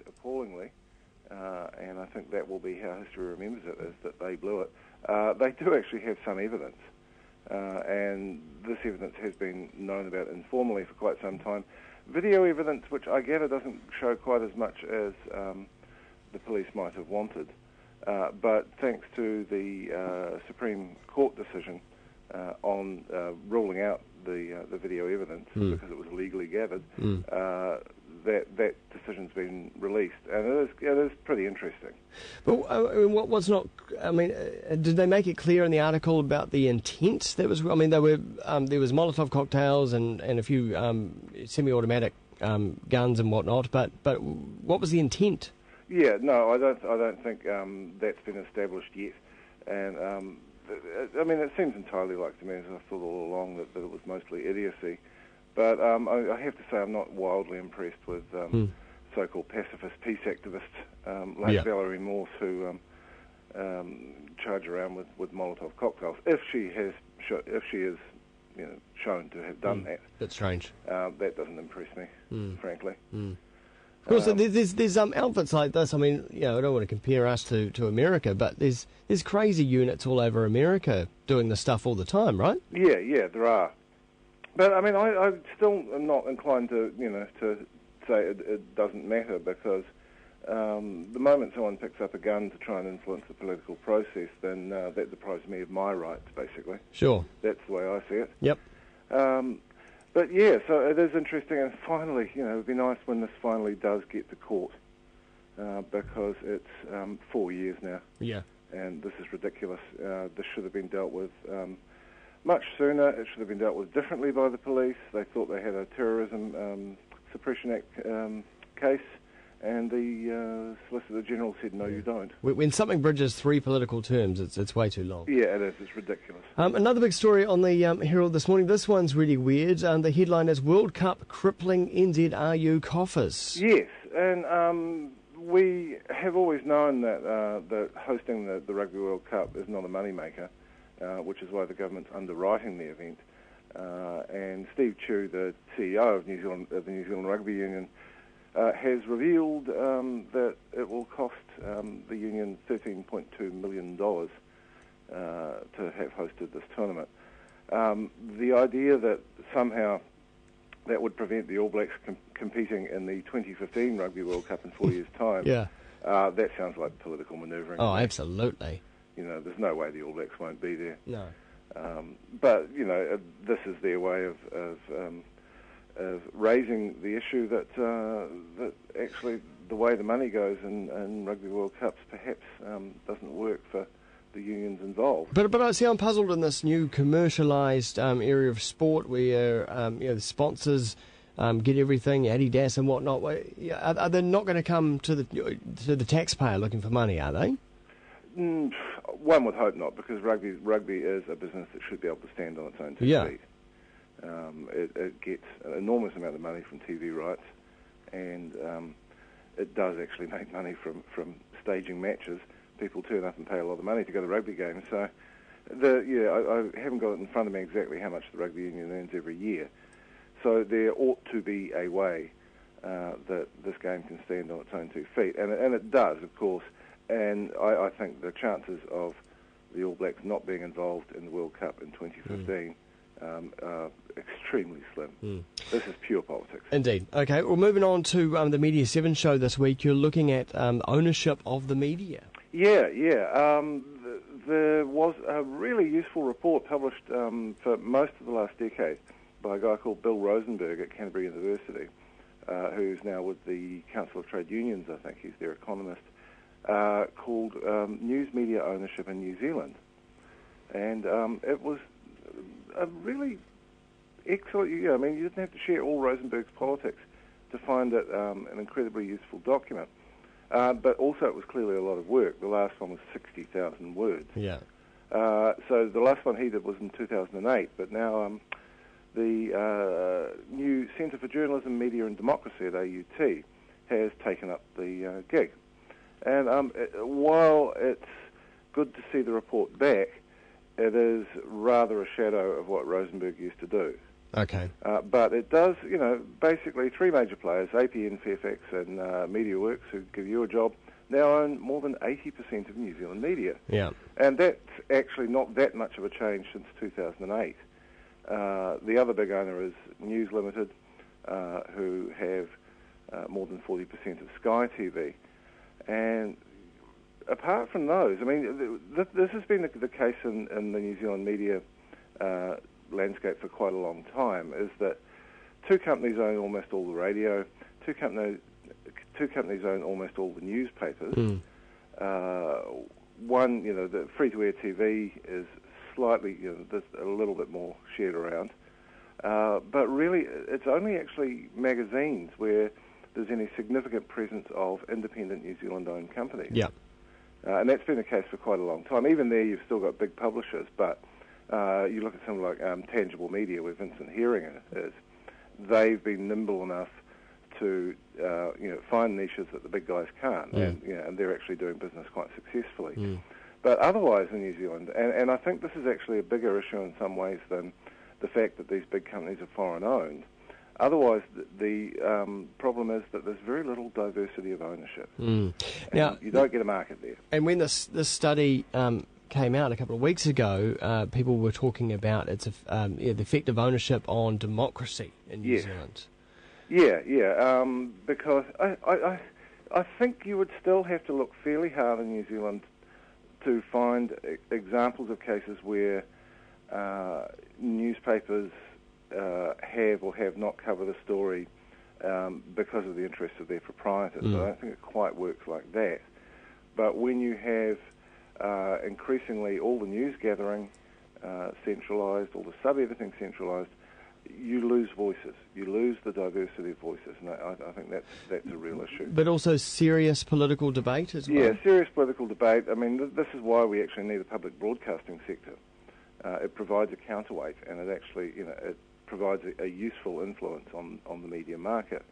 appallingly, and I think that will be how history remembers it, is that they blew it. They do actually have some evidence, and this evidence has been known about informally for quite some time. Video evidence, which I gather doesn't show quite as much as the police might have wanted, but thanks to the Supreme Court decision on ruling out the video evidence because it was illegally gathered, that decision's been released, and it is pretty interesting. But what's not? I mean, did they make it clear in the article about the intent? That was. I mean, there was Molotov cocktails and a few semi-automatic guns and whatnot. But what was the intent? Yeah, no, I don't think that's been established yet, and I mean, it seems entirely like to me, as I thought all along, that it was mostly idiocy. But I have to say I'm not wildly impressed with so-called pacifist peace activists like Valerie Morse, who charge around with Molotov cocktails. If she is shown to have done that. That's strange. That doesn't impress me, frankly. Of course, there's outfits like this. I mean, I don't want to compare us to America, but there's crazy units all over America doing this stuff all the time, right? Yeah, there are. But I mean, I still am not inclined to say it doesn't matter, because the moment someone picks up a gun to try and influence the political process, then that deprives me of my rights, basically. Sure. That's the way I see it. Yep. But yeah, so it is interesting, and finally, it'd be nice when this finally does get to court, because it's 4 years now. Yeah. And this is ridiculous. This should have been dealt with much sooner. It should have been dealt with differently by the police. They thought they had a Terrorism Suppression Act case, and the Solicitor General said, no, you don't. When something bridges 3 political terms, it's way too long. Yeah, it is. It's ridiculous. Another big story on the Herald this morning. This one's really weird. The headline is World Cup crippling NZRU coffers. Yes, and we have always known that hosting the Rugby World Cup is not a moneymaker, which is why the government's underwriting the event. And Steve Chu, the CEO of the New Zealand Rugby Union, has revealed that it will cost the union $13.2 million to have hosted this tournament. The idea that somehow that would prevent the All Blacks competing in the 2015 Rugby World Cup in 4 years' time, that sounds like political manoeuvring. Oh, absolutely. There's no way the All Blacks won't be there. No. But this is their way of raising the issue that actually the way the money goes in Rugby World Cups perhaps doesn't work for the unions involved. But I see, I'm puzzled in this new commercialised area of sport where the sponsors get everything, Adidas and whatnot. Are they not going to come to the taxpayer looking for money? Are they? One would hope not, because rugby is a business that should be able to stand on its own two feet. It gets an enormous amount of money from TV rights, and it does actually make money from staging matches. People turn up and pay a lot of money to go to rugby games. So, I haven't got it in front of me exactly how much the rugby union earns every year. So there ought to be a way that this game can stand on its own 2 feet, and it does, of course. And I think the chances of the All Blacks not being involved in the World Cup in 2015 are extremely slim. This is pure politics. Indeed. Okay, well, moving on to the Media 7 show this week, you're looking at ownership of the media. Yeah. There was a really useful report published for most of the last decade by a guy called Bill Rosenberg at Canterbury University, who's now with the Council of Trade Unions, I think. He's their economist. Called News Media Ownership in New Zealand. And it was a really excellent, I mean, you didn't have to share all Rosenberg's politics to find it an incredibly useful document. But also it was clearly a lot of work. The last one was 60,000 words. Yeah. So the last one he did was in 2008, but now the new Centre for Journalism, Media and Democracy at AUT has taken up the gig. And while it's good to see the report back, it is rather a shadow of what Rosenberg used to do. Okay. But it does, basically three major players, APN, Fairfax and MediaWorks, who give you a job, now own more than 80% of New Zealand media. Yeah. And that's actually not that much of a change since 2008. The other big owner is News Limited, who have more than 40% of Sky TV. And apart from those, I mean, this has been the case in the New Zealand media landscape for quite a long time, is that two companies own almost all the radio, two companies own almost all the newspapers. One, the free-to-air TV is slightly, there's a little bit more shared around. But really, it's only actually magazines where there's any significant presence of independent New Zealand-owned companies. Yeah. And that's been the case for quite a long time. Even there, you've still got big publishers, but you look at something like Tangible Media, where Vincent Herring is, they've been nimble enough to find niches that the big guys can't, and they're actually doing business quite successfully. But otherwise in New Zealand, and I think this is actually a bigger issue in some ways than the fact that these big companies are foreign-owned. Otherwise, the problem is that there's very little diversity of ownership. Now, you don't get a market there. And when this study came out a couple of weeks ago, people were talking about the effect of ownership on democracy in New Zealand. Yeah, because I think you would still have to look fairly hard in New Zealand to find examples of cases where newspapers have or have not covered a story because of the interests of their proprietors. I don't think it quite works like that. But when you have increasingly all the news gathering centralised, all the sub-editing centralised, you lose voices. You lose the diversity of voices, and I think that's a real issue. But also serious political debate as well? Yeah, serious political debate. I mean, this is why we actually need a public broadcasting sector. It provides a counterweight, and it actually, it provides a useful influence on the media market.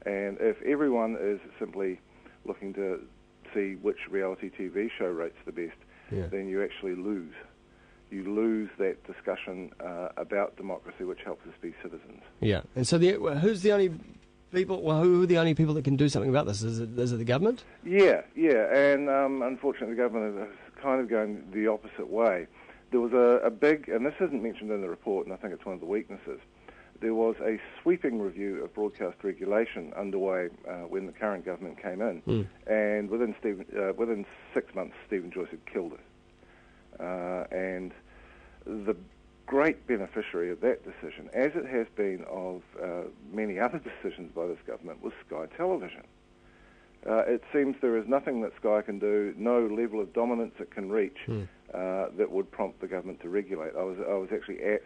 And if everyone is simply looking to see which reality TV show rates the best, then you actually lose. You lose that discussion about democracy, which helps us be citizens. Yeah, and so who's the only people? Well, who are the only people that can do something about this? Is it the government? Yeah, and unfortunately, the government is kind of going the opposite way. There was a big, and this isn't mentioned in the report, and I think it's one of the weaknesses. There was a sweeping review of broadcast regulation underway when the current government came in, and within 6 months, Stephen Joyce had killed it. And the great beneficiary of that decision, as it has been of many other decisions by this government, was Sky Television. It seems there is nothing that Sky can do, no level of dominance it can reach that would prompt the government to regulate. I was actually at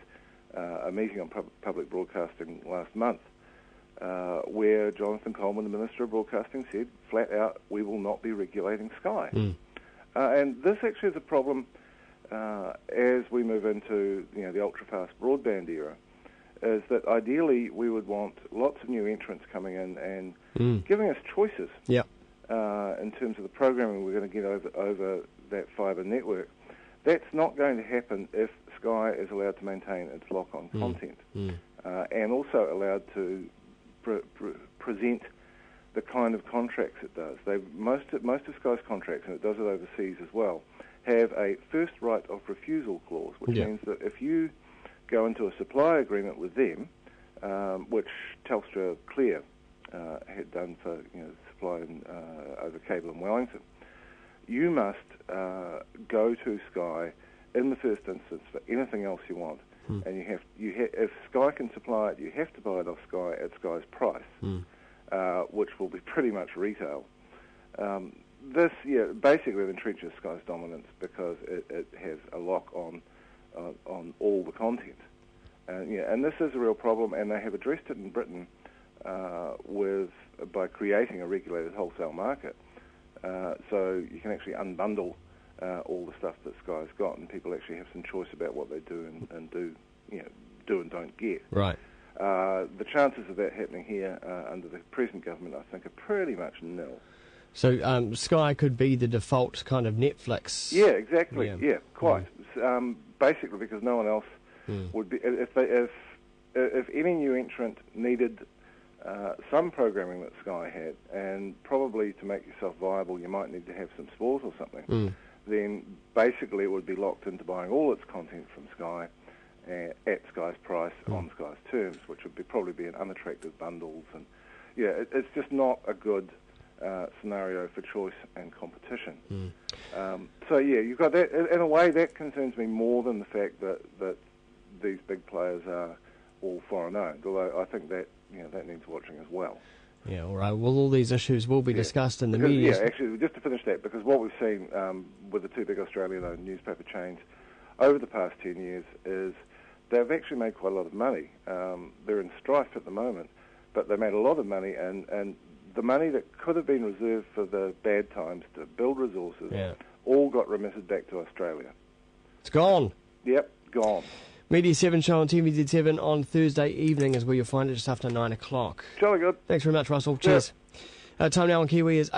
a meeting on public broadcasting last month where Jonathan Coleman, the Minister of Broadcasting, said flat out, we will not be regulating Sky. And this actually is a problem as we move into the ultra-fast broadband era, is that ideally we would want lots of new entrants coming in and giving us choices in terms of the programming we're going to get over that fibre network. That's not going to happen if Sky is allowed to maintain its lock-on content and also allowed to present the kind of contracts it does. Most of Sky's contracts, and it does it overseas as well, have a first right of refusal clause, which means that if you go into a supply agreement with them, which Telstra Clear had done for supply over cable in Wellington, you must go to Sky in the first instance for anything else you want, and if Sky can supply it, you have to buy it off Sky at Sky's price, which will be pretty much retail. This basically entrenches Sky's dominance because it has a lock on all the content, and this is a real problem. And they have addressed it in Britain by creating a regulated wholesale market, so you can actually unbundle all the stuff that Sky's got, and people actually have some choice about what they do and do and don't get. Right. The chances of that happening here under the present government, I think, are pretty much nil. So Sky could be the default kind of Netflix. Yeah, exactly. Yeah, quite. Basically, because no one else would be. If if any new entrant needed some programming that Sky had, and probably to make yourself viable, you might need to have some sport or something. Then basically it would be locked into buying all its content from Sky at Sky's price on Sky's terms, which would probably be an unattractive bundles. And it's just not a good scenario for choice and competition. You've got that. In a way, that concerns me more than the fact that these big players are all foreign-owned, although I think that that needs watching as well. Yeah, all right. Well, all these issues will be discussed in the media. Yeah, actually, just to finish that, because what we've seen with the two big Australian-owned newspaper chains over the past 10 years is they've actually made quite a lot of money. They're in strife at the moment, but they made a lot of money, and the money that could have been reserved for the bad times to build resources all got remitted back to Australia. It's gone. Yep, gone. Media 7 show on TVZ7 on Thursday evening is where you'll find it just after 9 o'clock. Jolly good. Thanks very much, Russell. Cheers. Time now on Kiwi is